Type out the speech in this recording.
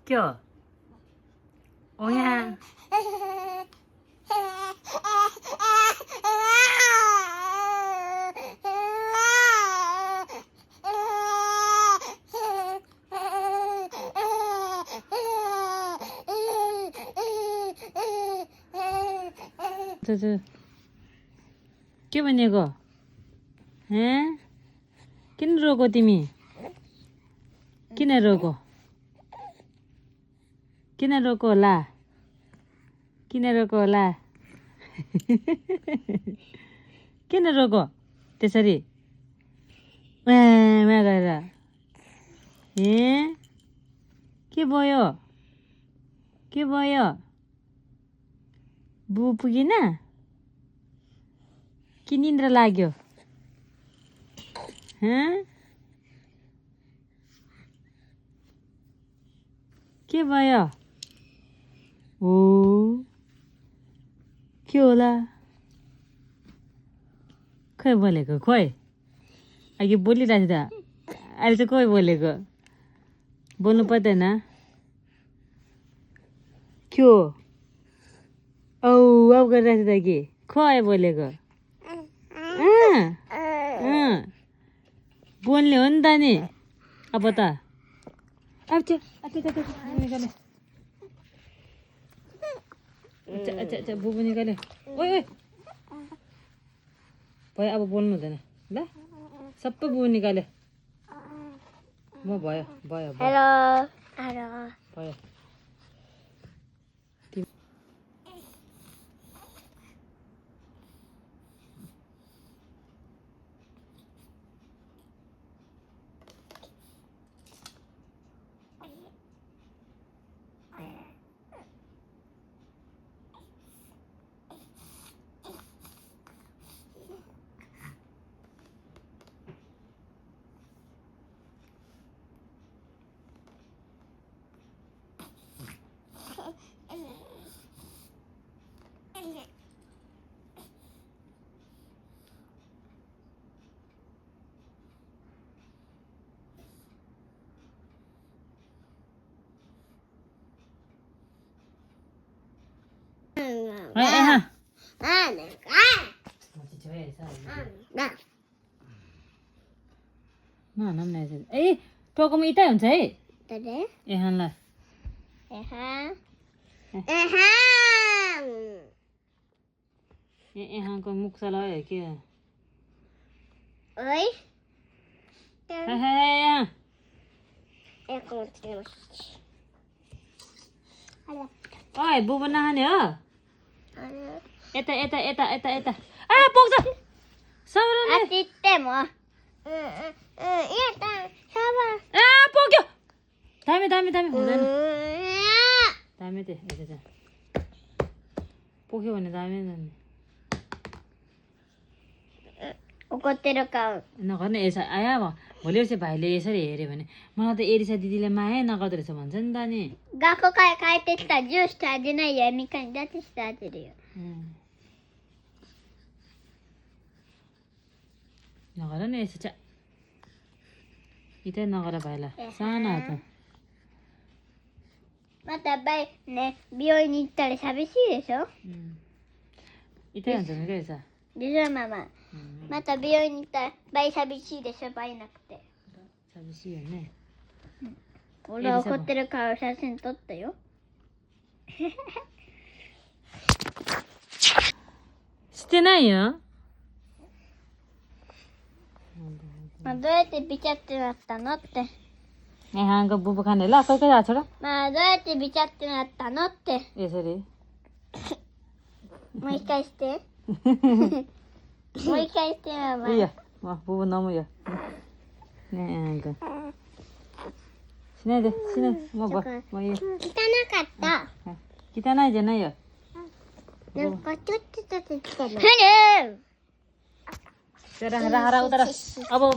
क्या ओ यहाँ के भनेको किन रोको तिमी किन रोको होला किन रोको होला किन रोको त्यसरी मा गएर के भयो बु पुगेन कि निन्द्रा लाग्यो के भयो के होला खोइ बोलेको खोइ अघि बोलिरहेको त अहिले चाहिँ खोइ बोलेको बोल्नु पर्दैन के हो औ गरिरहेको त कि खोइ बोलेको बोल्ने हो नि त नि अब त अच्छा बुबु निकाले ओइ भयो अब बोल्नु हुँदैन ल सबै बुबु निकाले म भयो भयो ए टोकोमा इतै हुन्छ है एहानलाई एहानको मुख चलायो के ओइ बुबु नखाने हो यता यता यता यता यता पुग्छ पुग्यो दामी दामी दामी हुँदैन दामी त्यो पुग्यो भने दामी नगर्ने यसो आयो भोलि पर्सि भाइले यसरी हेऱ्यो भने मलाई त एरिसा दिदीले माया नगर्दो रहेछ भन्छ नि त नि गएको काय त्यस्ता जुस दिन हेर्ने कहाँ त्यस्ता नगर नि यसो चा इतै नगर भाइलाई सानो हात 비어있는 사비시에서 이따 앉아는 게 있어. 리사 마마. 맞다 비어있는 바이 사비시에서 바이 나크테. 사비시였네.俺怒ってる顔写真撮ったよ。してないよ。まあどうやってビチャってなったのって。ए हाँको बुबु खाने ल कोही कोही आएको छोरा まあどうやってビチャってなったのって。 यसरी もう一回して。もう一回してママ。いいよबुबु नमुयोねहाँकोしないでしないもういいよ汚かった。汚いじゃないよなんかちょっと立ててたの。ふる。hara hara utara अब